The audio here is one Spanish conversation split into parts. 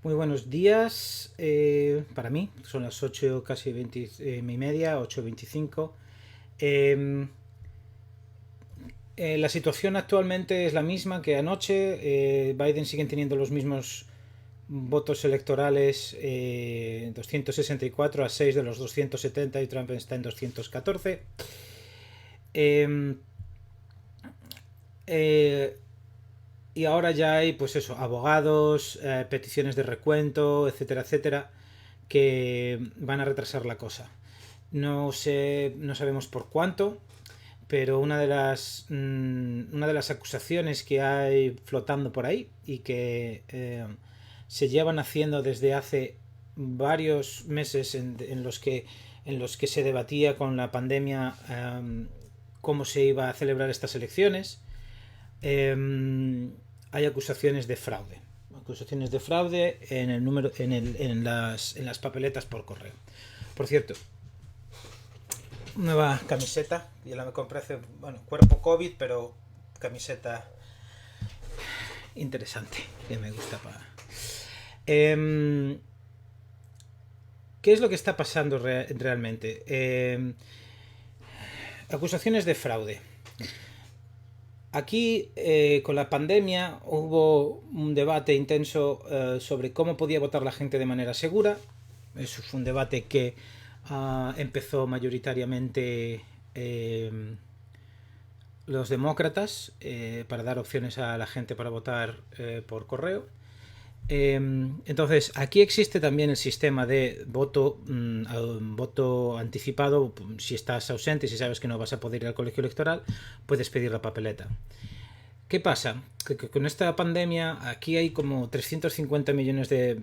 Muy buenos días para mí, son las 8 casi 20 y media, 8:25. Eh, la situación actualmente es la misma que anoche. Biden sigue teniendo los mismos votos electorales, 264 a 6 de los 270, y Trump está en 214. Eh, eh, y ahora ya hay, pues eso, abogados, peticiones de recuento, etcétera, etcétera, que van a retrasar la cosa. No sé, no sabemos por cuánto, pero una de las acusaciones que hay flotando por ahí y que se llevan haciendo desde hace varios meses en los que se debatía con la pandemia, cómo se iba a celebrar estas elecciones. Hay acusaciones de fraude. Acusaciones de fraude en el número, en las papeletas por correo. Por cierto, nueva camiseta. Ya la me compré hace, bueno, cuerpo COVID, pero camiseta interesante que me gusta para. ¿Qué es lo que está pasando realmente? Acusaciones de fraude. Aquí, con la pandemia, hubo un debate intenso sobre cómo podía votar la gente de manera segura. Eso fue un debate que empezó mayoritariamente los demócratas, para dar opciones a la gente para votar por correo. Entonces, aquí existe también el sistema de voto anticipado. Si estás ausente, si sabes que no vas a poder ir al colegio electoral, puedes pedir la papeleta. ¿Qué pasa? Que con esta pandemia aquí hay como 350 millones de...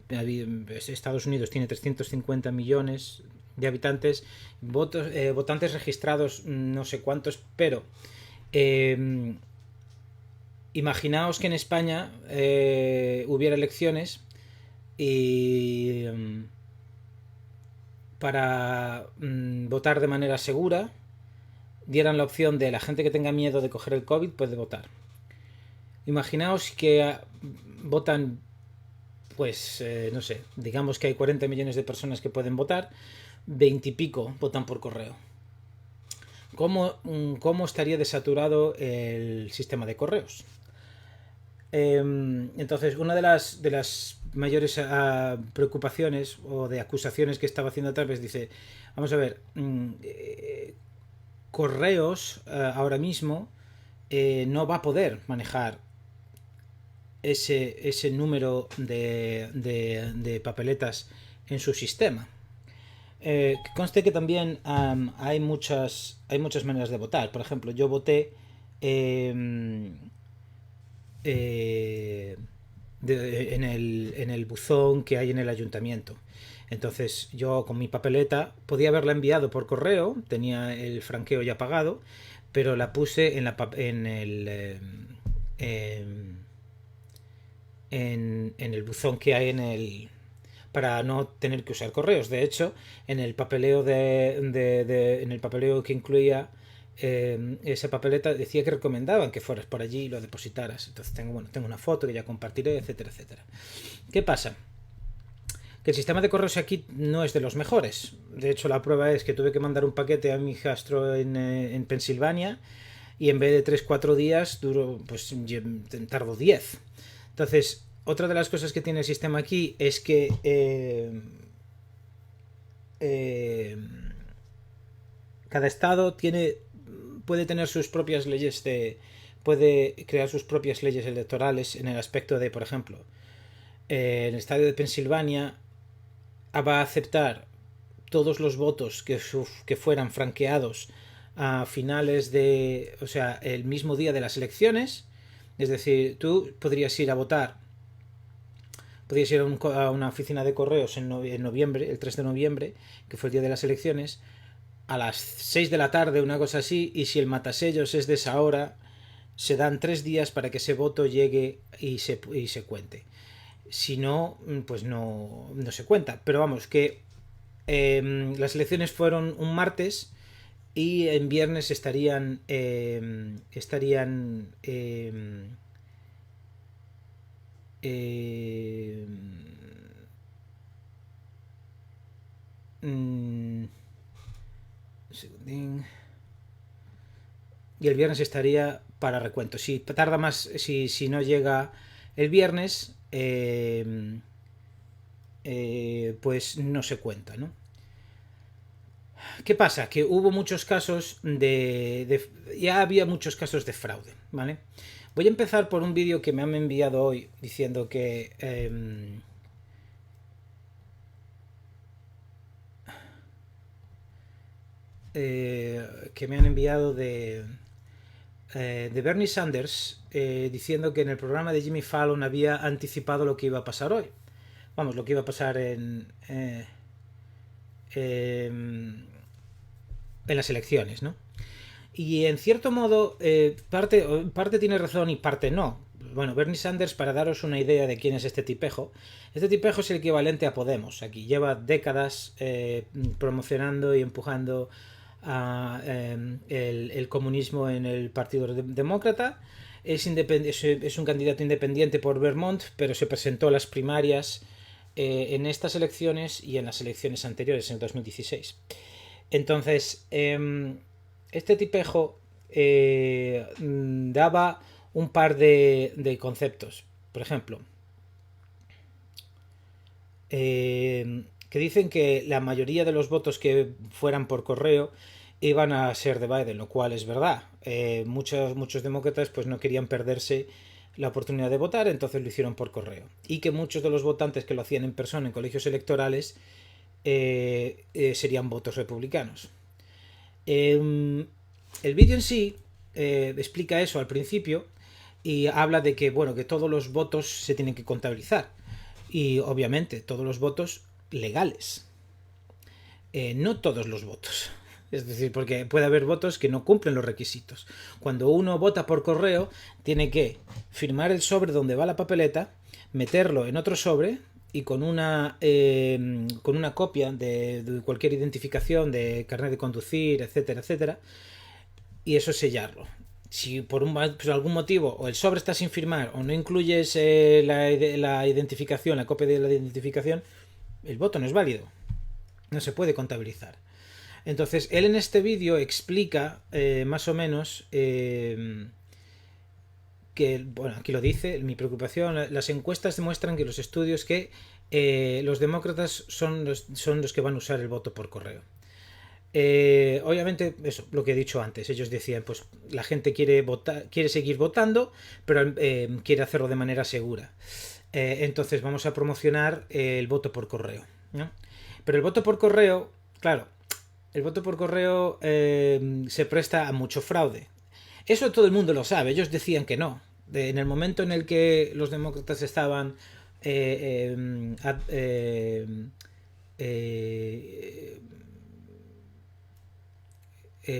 Estados Unidos tiene 350 millones de habitantes, votantes registrados no sé cuántos, pero eh, imaginaos que en España hubiera elecciones y para votar de manera segura dieran la opción de la gente que tenga miedo de coger el COVID puede votar. Imaginaos que votan, pues, no sé, digamos que hay 40 millones de personas que pueden votar, 20 y pico votan por correo. ¿Cómo estaría desaturado el sistema de correos? Entonces, una de las mayores preocupaciones o de acusaciones que estaba haciendo Trump dice, vamos a ver, correos ahora mismo no va a poder manejar ese número de papeletas en su sistema. Conste que también hay muchas maneras de votar. Por ejemplo, yo voté eh, eh, en el buzón que hay en el ayuntamiento. Entonces yo con mi papeleta podía haberla enviado por correo, tenía el franqueo ya pagado, pero la puse en el buzón que hay para no tener que usar correos. De hecho, en el papeleo en el papeleo que incluía esa papeleta decía que recomendaban que fueras por allí y lo depositaras. Entonces tengo una foto que ya compartiré, etcétera, etcétera. ¿Qué pasa? Que el sistema de correos aquí no es de los mejores. De hecho, la prueba es que tuve que mandar un paquete a mi hijastro en Pensilvania, y en vez de 3 4 días pues tardó 10. Entonces, otra de las cosas que tiene el sistema aquí es que eh, cada estado puede tener sus propias leyes puede crear sus propias leyes electorales, en el aspecto de, por ejemplo, el estado de Pensilvania va a aceptar todos los votos que fueran franqueados a finales o sea, el mismo día de las elecciones. Es decir, tú podrías ir a una oficina de correos en noviembre, el 3 de noviembre, que fue el día de las elecciones, a las 6 de la tarde, una cosa así, y si el matasellos es de esa hora, se dan 3 días para que ese voto llegue y se cuente. Si no, pues no se cuenta. Pero vamos, que las elecciones fueron un martes y en viernes eh, un segundín. Y el viernes estaría para recuento. Si tarda más, si no llega el viernes, pues no se cuenta, ¿no? ¿Qué pasa? Que hubo muchos casos ya había muchos casos de fraude, ¿vale? Voy a empezar por un vídeo que me han enviado hoy diciendo que me han enviado de Bernie Sanders, diciendo que en el programa de Jimmy Fallon había anticipado lo que iba a pasar hoy. Vamos, lo que iba a pasar en las elecciones, ¿no? Y en cierto modo, parte tiene razón y parte no. Bueno, Bernie Sanders, para daros una idea de quién es este tipejo es el equivalente a Podemos. Aquí lleva décadas promocionando y empujando el comunismo en el Partido Demócrata. Es un candidato independiente por Vermont, pero se presentó a las primarias en estas elecciones y en las elecciones anteriores, en el 2016. Entonces, este tipejo daba un par de conceptos. Por ejemplo, que dicen que la mayoría de los votos que fueran por correo iban a ser de Biden, lo cual es verdad. Muchos demócratas pues no querían perderse la oportunidad de votar, entonces lo hicieron por correo. Y que muchos de los votantes que lo hacían en persona en colegios electorales serían votos republicanos. El vídeo en sí explica eso al principio y habla de que, bueno, que todos los votos se tienen que contabilizar. Y obviamente todos los votos legales. No todos los votos. Es decir, porque puede haber votos que no cumplen los requisitos. Cuando uno vota por correo, tiene que firmar el sobre donde va la papeleta, meterlo en otro sobre y con una copia de cualquier identificación, de carnet de conducir, etcétera, etcétera, y eso sellarlo. Si por algún motivo o el sobre está sin firmar o no incluyes la identificación, la copia de la identificación, el voto no es válido. No se puede contabilizar. Entonces, él en este vídeo explica más o menos que, bueno, aquí lo dice, mi preocupación, las encuestas demuestran que los estudios que los demócratas son los que van a usar el voto por correo. Obviamente, eso, lo que he dicho antes, ellos decían, pues la gente quiere seguir votando, pero quiere hacerlo de manera segura. Entonces vamos a promocionar el voto por correo, ¿no? Pero el voto por correo, claro, el voto por correo se presta a mucho fraude. Eso todo el mundo lo sabe, ellos decían que no. En el momento en el que los demócratas estaban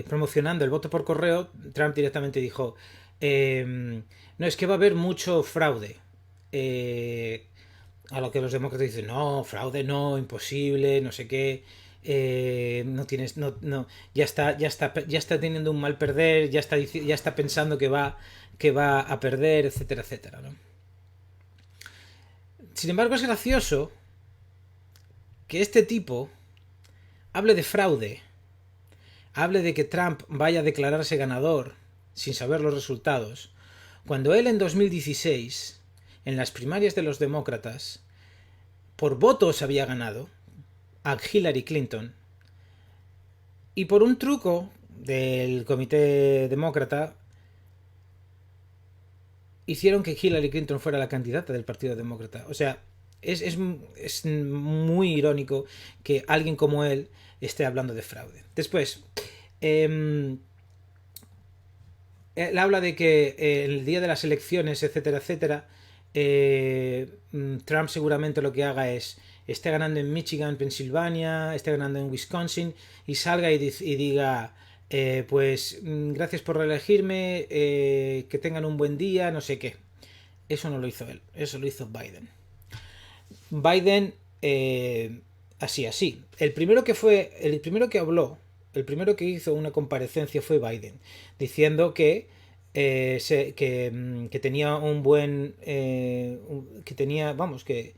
promocionando el voto por correo, Trump directamente dijo, no, es que va a haber mucho fraude. A lo que los demócratas dicen, no, fraude no, imposible, no sé qué. No tienes, no, ya está teniendo un mal perder, ya está pensando que va a perder, etcétera, etcétera, ¿no? Sin embargo, es gracioso que este tipo hable de fraude, hable de que Trump vaya a declararse ganador sin saber los resultados, cuando él en 2016, en las primarias de los demócratas, por votos había ganado a Hillary Clinton, y por un truco del comité demócrata hicieron que Hillary Clinton fuera la candidata del Partido Demócrata. O sea, es muy irónico que alguien como él esté hablando de fraude. Después, él habla de que el día de las elecciones, etcétera, etcétera, Trump seguramente lo que haga es esté ganando en Michigan, Pensilvania, esté ganando en Wisconsin y salga y diga, pues gracias por reelegirme, que tengan un buen día, no sé qué. Eso no lo hizo él, eso lo hizo Biden. Biden, así. El primero que habló, el primero que hizo una comparecencia fue Biden, diciendo que que tenía un buen que tenía, vamos, que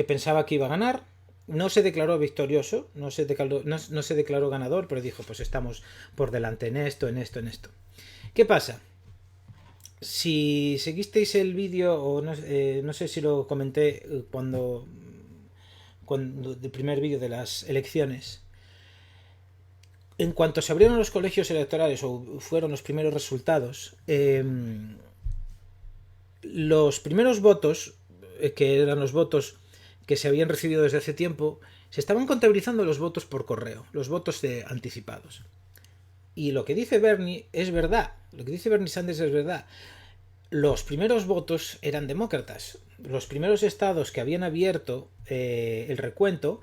pensaba que iba a ganar no se declaró victorioso, no se declaró ganador, pero dijo, pues estamos por delante en esto, en esto, en esto. ¿Qué pasa? Si seguisteis el vídeo, o no sé si lo comenté cuando el primer vídeo de las elecciones, en cuanto se abrieron los colegios electorales o fueron los primeros resultados, los primeros votos, que eran los votos que se habían recibido desde hace tiempo, se estaban contabilizando los votos por correo, los votos anticipados. Y lo que dice Bernie es verdad, lo que dice Bernie Sanders es verdad. Los primeros votos eran demócratas. Los primeros estados que habían abierto el recuento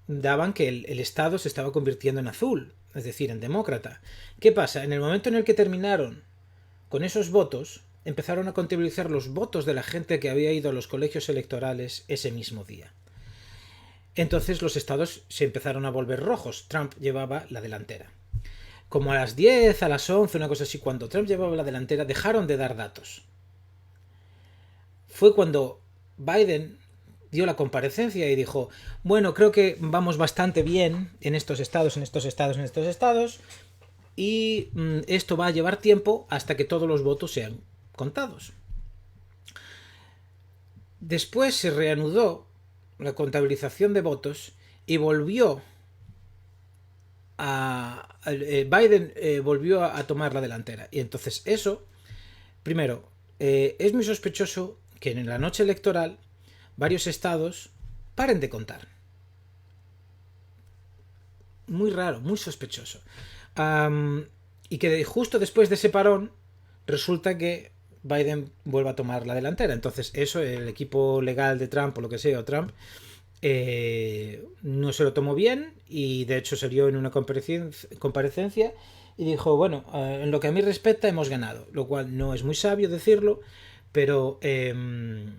daban que el estado se estaba convirtiendo en azul, es decir, en demócrata. ¿Qué pasa? En el momento en el que terminaron con esos votos, empezaron a contabilizar los votos de la gente que había ido a los colegios electorales ese mismo día. Entonces los estados se empezaron a volver rojos. Trump llevaba la delantera. Como a las 10, a las 11, una cosa así, cuando Trump llevaba la delantera, dejaron de dar datos. Fue cuando Biden dio la comparecencia y dijo, bueno, creo que vamos bastante bien en estos estados, en estos estados, en estos estados, y esto va a llevar tiempo hasta que todos los votos sean contados. Después se reanudó la contabilización de votos y volvió Biden volvió a tomar la delantera. Y entonces eso, primero, es muy sospechoso que en la noche electoral varios estados paren de contar. Muy raro, muy sospechoso. Y que justo después de ese parón resulta que Biden vuelva a tomar la delantera. Entonces eso, el equipo legal de Trump o lo que sea, o Trump, no se lo tomó bien y de hecho salió en una comparecencia y dijo, bueno, en lo que a mí respecta hemos ganado, lo cual no es muy sabio decirlo, pero él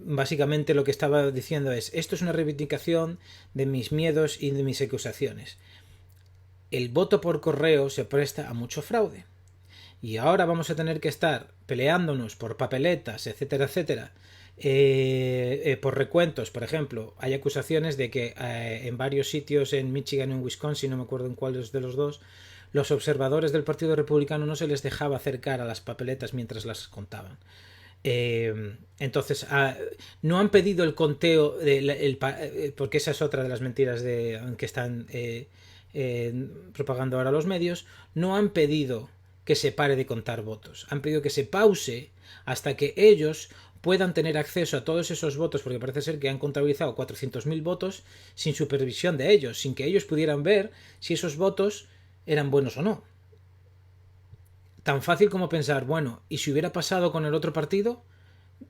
básicamente lo que estaba diciendo es, esto es una reivindicación de mis miedos y de mis acusaciones. El voto por correo se presta a mucho fraude. Y ahora vamos a tener que estar peleándonos por papeletas, etcétera, etcétera, por recuentos. Por ejemplo, hay acusaciones de que en varios sitios en Michigan y en Wisconsin, no me acuerdo en cuáles de los dos, los observadores del Partido Republicano no se les dejaba acercar a las papeletas mientras las contaban. Entonces no han pedido el conteo porque esa es otra de las mentiras que están propagando ahora los medios. No han pedido que se pare de contar votos, han pedido que se pause hasta que ellos puedan tener acceso a todos esos votos, porque parece ser que han contabilizado 400.000 votos sin supervisión de ellos, sin que ellos pudieran ver si esos votos eran buenos o no. Tan fácil como pensar, bueno, ¿y si hubiera pasado con el otro partido?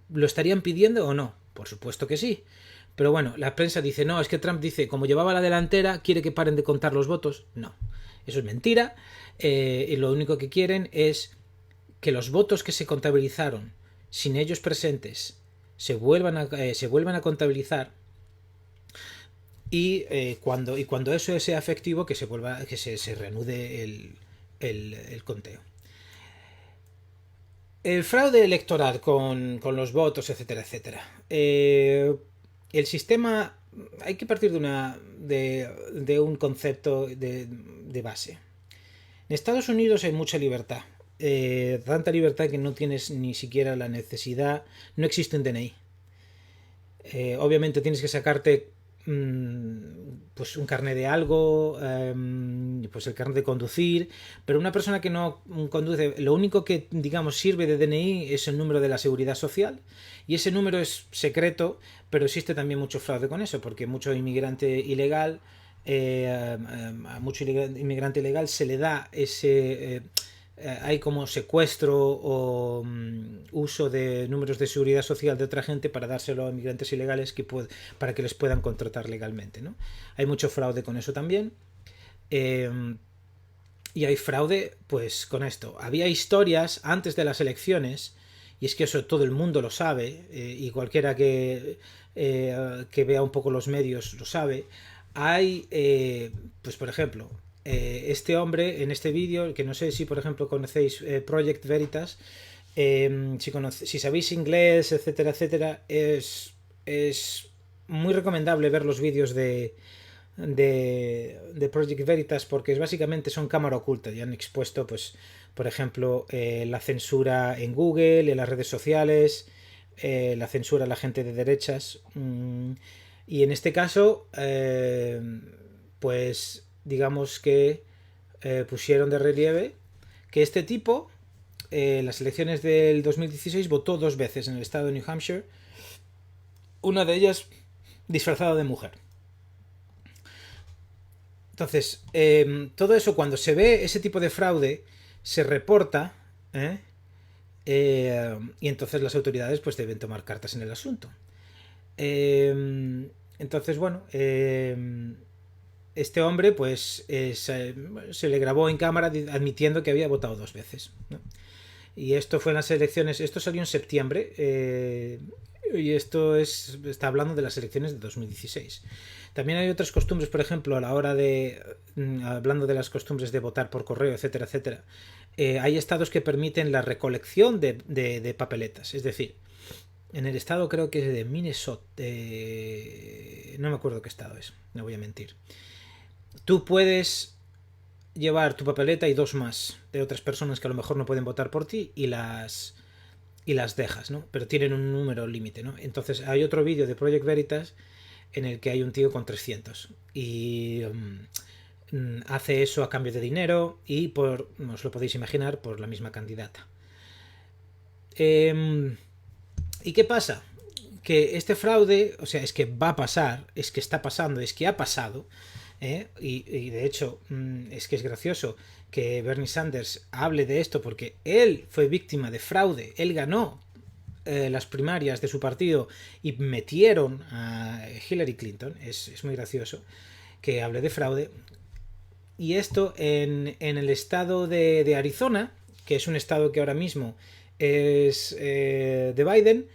¿Lo estarían pidiendo o no? Por supuesto que sí. Pero bueno, la prensa dice, no, es que Trump dice, como llevaba la delantera, quiere que paren de contar los votos. No, eso es mentira. Y lo único que quieren es que los votos que se contabilizaron sin ellos presentes se vuelvan a contabilizar y cuando eso sea efectivo que se reanude el conteo. El fraude electoral con los votos, etcétera, etcétera. El sistema, hay que partir de un concepto de base. En Estados Unidos hay mucha libertad. Tanta libertad que no tienes ni siquiera la necesidad, no existe un DNI. Obviamente tienes que sacarte pues un carnet de algo, pues el carnet de conducir, pero una persona que no conduce, lo único que digamos sirve de DNI es el número de la seguridad social, y ese número es secreto, pero existe también mucho fraude con eso, porque mucho inmigrante ilegal, a mucho inmigrante ilegal se le da ese hay como secuestro o uso de números de seguridad social de otra gente para dárselo a inmigrantes ilegales para que les puedan contratar legalmente, ¿no? Hay mucho fraude con eso también. Y hay fraude pues con esto. Había historias antes de las elecciones, y es que eso todo el mundo lo sabe, y cualquiera que vea un poco los medios lo sabe. Hay, pues por ejemplo, este hombre en este vídeo, que no sé si por ejemplo conocéis Project Veritas, Si sabéis inglés, etcétera, etcétera, es muy recomendable ver los vídeos de Project Veritas, porque básicamente son cámara oculta y han expuesto, pues, por ejemplo, la censura en Google, en las redes sociales, la censura a la gente de derechas. Y en este caso, pues digamos que pusieron de relieve que este tipo, en las elecciones del 2016, votó 2 veces en el estado de New Hampshire, una de ellas disfrazada de mujer. Entonces, todo eso, cuando se ve ese tipo de fraude, se reporta, ¿eh? Y entonces las autoridades pues deben tomar cartas en el asunto. Entonces, bueno, este hombre pues se le grabó en cámara admitiendo que había votado 2 veces, ¿no? Y esto fue en las elecciones, esto salió en septiembre, y esto está hablando de las elecciones de 2016. También hay otras costumbres, por ejemplo, a la hora de, hablando de las costumbres de votar por correo, etcétera, etcétera, hay estados que permiten la recolección de papeletas. Es decir, en el estado creo que es de Minnesota, no me acuerdo qué estado es, no voy a mentir. Tú puedes llevar tu papeleta y 2 más de otras personas que a lo mejor no pueden votar por ti y las dejas, ¿no? Pero tienen un número límite, ¿no? Entonces hay otro vídeo de Project Veritas en el que hay un tío con 300 y hace eso a cambio de dinero y os lo podéis imaginar, por la misma candidata. ¿Y qué pasa? Que este fraude, o sea, es que va a pasar, es que está pasando, es que ha pasado, y de hecho es que es gracioso que Bernie Sanders hable de esto, porque él fue víctima de fraude, él ganó las primarias de su partido y metieron a Hillary Clinton. Es muy gracioso que hable de fraude. Y esto en el estado de Arizona, que es un estado que ahora mismo es de Biden,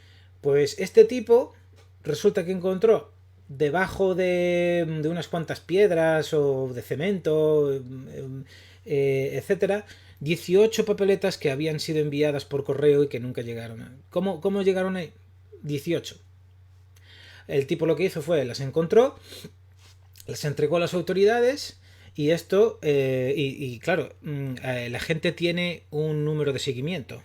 pues este tipo resulta que encontró debajo de unas cuantas piedras o de cemento, etcétera, 18 papeletas que habían sido enviadas por correo y que nunca llegaron. ¿Cómo llegaron ahí? 18. El tipo lo que hizo fue, las encontró, las entregó a las autoridades y esto, y claro, la gente tiene un número de seguimiento,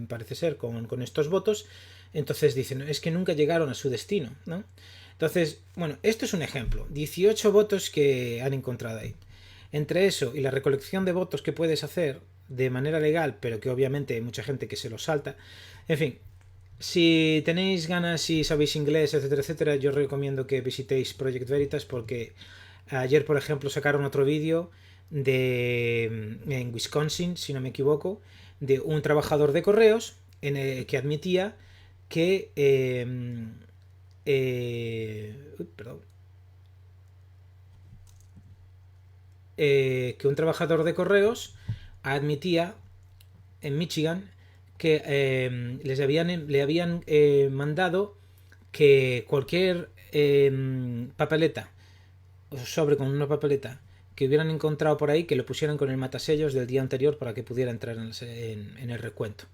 parece ser, con estos votos. Entonces dicen, es que nunca llegaron a su destino, ¿no? Entonces, bueno, esto es un ejemplo. 18 votos que han encontrado ahí. Entre eso y la recolección de votos que puedes hacer de manera legal, pero que obviamente hay mucha gente que se lo salta. En fin, si tenéis ganas y sabéis inglés, etcétera, etcétera, yo os recomiendo que visitéis Project Veritas, porque ayer, por ejemplo, sacaron otro vídeo en Wisconsin, si no me equivoco, de un trabajador de correos que admitía que perdón, que un trabajador de correos admitía en Michigan que le habían mandado que cualquier papeleta o sobre con una papeleta que hubieran encontrado por ahí, que lo pusieran con el matasellos del día anterior para que pudiera entrar en el recuento.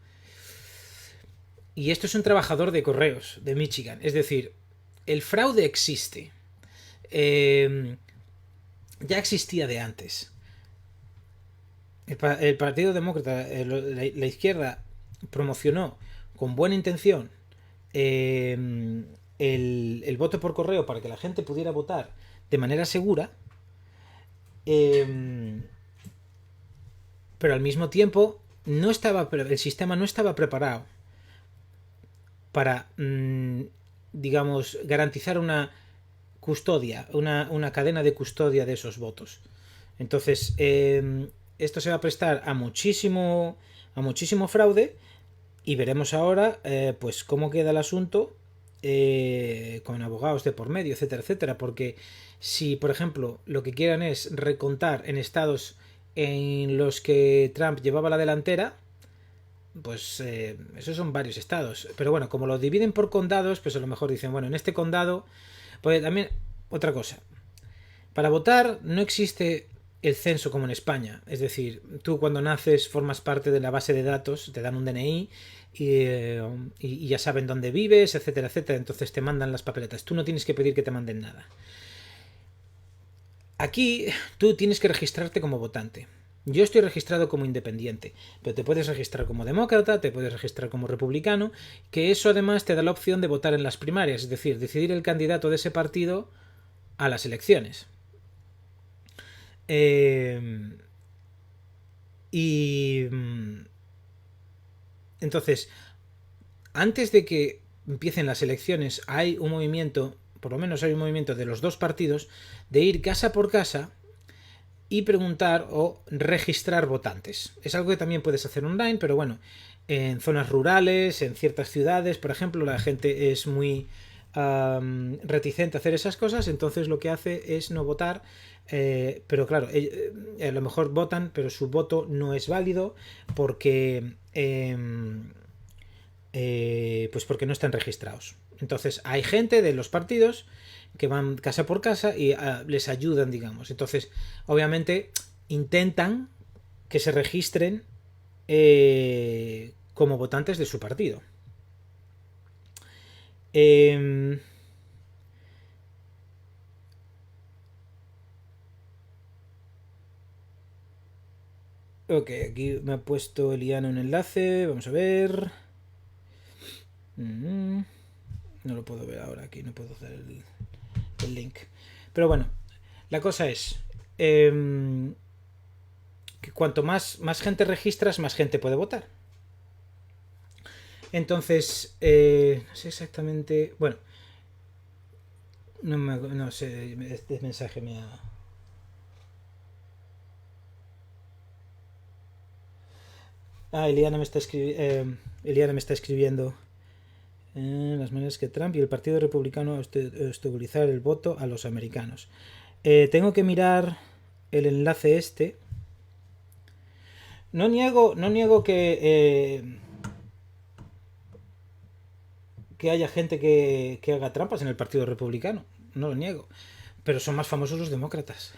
Y esto es un trabajador de correos de Michigan. Es decir, el fraude existe. Ya existía de antes. El Partido Demócrata, la izquierda, promocionó con buena intención el voto por correo para que la gente pudiera votar de manera segura, pero al mismo tiempo el sistema no estaba preparado para, digamos, garantizar una custodia, una cadena de custodia de esos votos. Entonces, esto se va a prestar a muchísimo fraude, y veremos ahora pues cómo queda el asunto con abogados de por medio, etcétera, etcétera, porque si, por ejemplo, lo que quieran es recontar en estados en los que Trump llevaba la delantera, pues esos son varios estados. Pero bueno, como lo dividen por condados, pues a lo mejor dicen, bueno, en este condado, pues también otra cosa. Para votar no existe el censo como en España. Es decir, tú cuando naces formas parte de la base de datos, te dan un DNI y ya saben dónde vives, etcétera, etcétera. Entonces te mandan las papeletas. Tú no tienes que pedir que te manden nada. Aquí tú tienes que registrarte como votante. Yo estoy registrado como independiente, pero te puedes registrar como demócrata, te puedes registrar como republicano, que eso además te da la opción de votar en las primarias, es decir, decidir el candidato de ese partido a las elecciones. Eh, y entonces, antes de que empiecen las elecciones, hay un movimiento, por lo menos hay un movimiento de los dos partidos, de ir casa por casa y preguntar o registrar votantes. Es algo que también puedes hacer online, pero bueno, en zonas rurales, en ciertas ciudades, por ejemplo, la gente es muy reticente a hacer esas cosas, entonces lo que hace es no votar, pero claro, a lo mejor votan, pero su voto no es válido porque pues porque no están registrados. Entonces hay gente de los partidos que van casa por casa y les ayudan, digamos. Entonces, obviamente, intentan que se registren como votantes de su partido. Eh, ok, aquí me ha puesto Eliana un enlace. Vamos a ver. No lo puedo ver ahora aquí, no puedo hacer el link. Pero bueno, la cosa es que cuanto más gente registras, más gente puede votar. Entonces, no sé exactamente. Bueno, no sé, este mensaje me ha. Eliana me está, Eliana me está escribiendo. Las maneras que Trump y el Partido Republicano obstaculizar el voto a los americanos. Tengo que mirar el enlace este. No niego que haya gente que haga trampas en el Partido Republicano. No lo niego. Pero son más famosos los demócratas.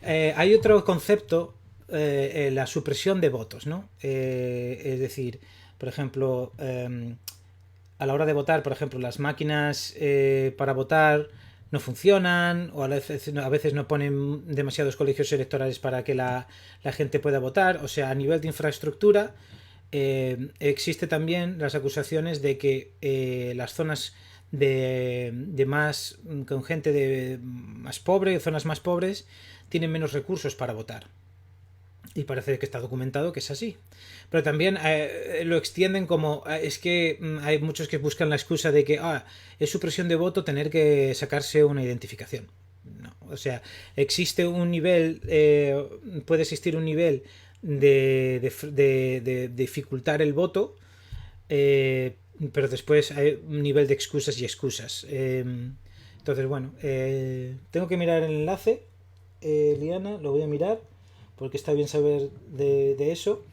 Hay otro concepto, la supresión de votos, ¿no? Es decir, por ejemplo, a la hora de votar, por ejemplo, las máquinas para votar no funcionan o a veces no ponen demasiados colegios electorales para que la gente pueda votar. O sea, a nivel de infraestructura existe también las acusaciones de que las zonas de más con gente de más pobre, zonas más pobres, tienen menos recursos para votar. Y parece que está documentado que es así. Pero también lo extienden como. Es que hay muchos que buscan la excusa de que es supresión de voto tener que sacarse una identificación. No, o sea, existe un nivel. Puede existir un nivel de dificultar el voto. Pero después hay un nivel de excusas y excusas. Entonces, bueno, tengo que mirar el enlace. Liana, lo voy a mirar porque está bien saber de eso.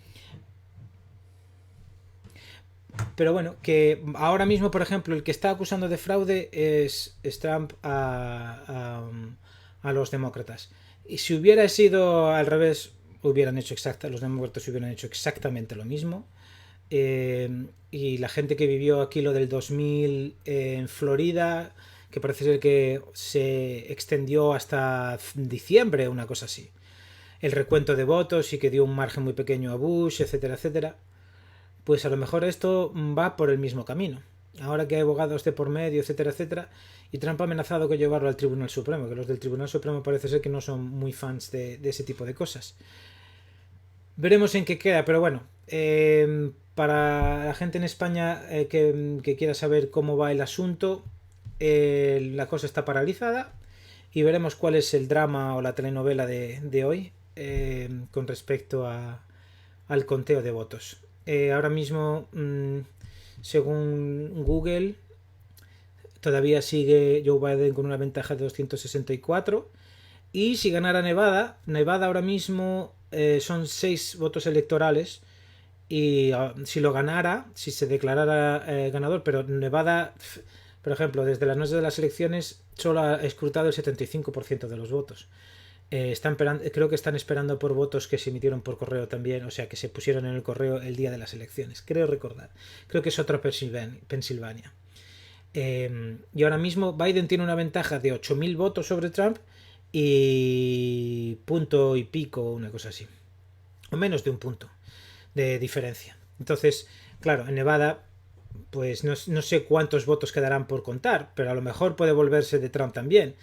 Pero bueno, que ahora mismo, por ejemplo, el que está acusando de fraude es Trump a los demócratas. Y si hubiera sido al revés, los demócratas hubieran hecho exactamente lo mismo. Y la gente que vivió aquí lo del 2000 en Florida, que parece ser que se extendió hasta diciembre, una cosa así. El recuento de votos y que dio un margen muy pequeño a Bush, etcétera, etcétera. Pues a lo mejor esto va por el mismo camino. Ahora que hay abogados de por medio, etcétera, etcétera, y Trump ha amenazado con llevarlo al Tribunal Supremo, que los del Tribunal Supremo parece ser que no son muy fans de ese tipo de cosas. Veremos en qué queda, pero bueno, para la gente en España que quiera saber cómo va el asunto, la cosa está paralizada y veremos cuál es el drama o la telenovela de hoy con respecto al conteo de votos. Ahora mismo, según Google, todavía sigue Joe Biden con una ventaja de 264. Y si ganara Nevada ahora mismo son 6 votos electorales. Y si lo ganara, si se declarara ganador, pero Nevada, por ejemplo, desde las noches de las elecciones solo ha escrutado el 75% de los votos. Creo que están esperando por votos que se emitieron por correo también, o sea, que se pusieron en el correo el día de las elecciones. Creo recordar. Creo que es otro Pensilvania. Y ahora mismo Biden tiene una ventaja de 8.000 votos sobre Trump y punto y pico, una cosa así. O menos de un punto de diferencia. Entonces, claro, en Nevada, pues no sé cuántos votos quedarán por contar, pero a lo mejor puede volverse de Trump también.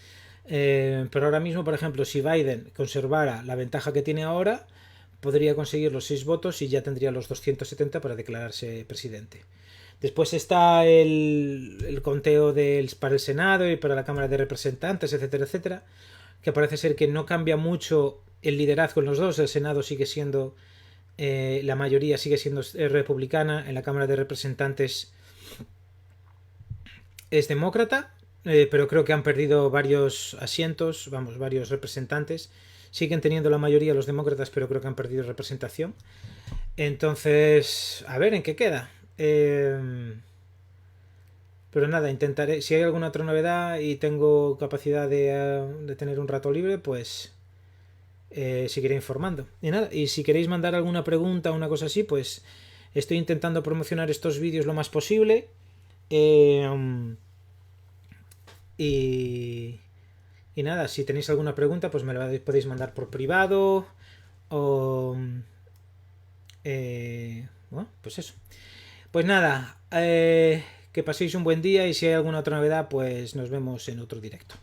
Pero ahora mismo, por ejemplo, si Biden conservara la ventaja que tiene ahora, podría conseguir los 6 votos y ya tendría los 270 para declararse presidente. Después está el conteo para el Senado y para la Cámara de Representantes, etcétera, etcétera, que parece ser que no cambia mucho el liderazgo en los dos. El Senado sigue siendo, la mayoría sigue siendo republicana, en la Cámara de Representantes es demócrata, pero creo que han perdido varios asientos, vamos, varios representantes. Siguen teniendo la mayoría los demócratas, pero creo que han perdido representación. Entonces, a ver en qué queda. Pero nada, intentaré. Si hay alguna otra novedad y tengo capacidad de tener un rato libre, pues seguiré informando. Y nada, y si queréis mandar alguna pregunta o una cosa así, pues estoy intentando promocionar estos vídeos lo más posible. Y, y nada, si tenéis alguna pregunta, pues me la podéis mandar por privado o... bueno, pues eso. Pues nada, que paséis un buen día y si hay alguna otra novedad, pues nos vemos en otro directo.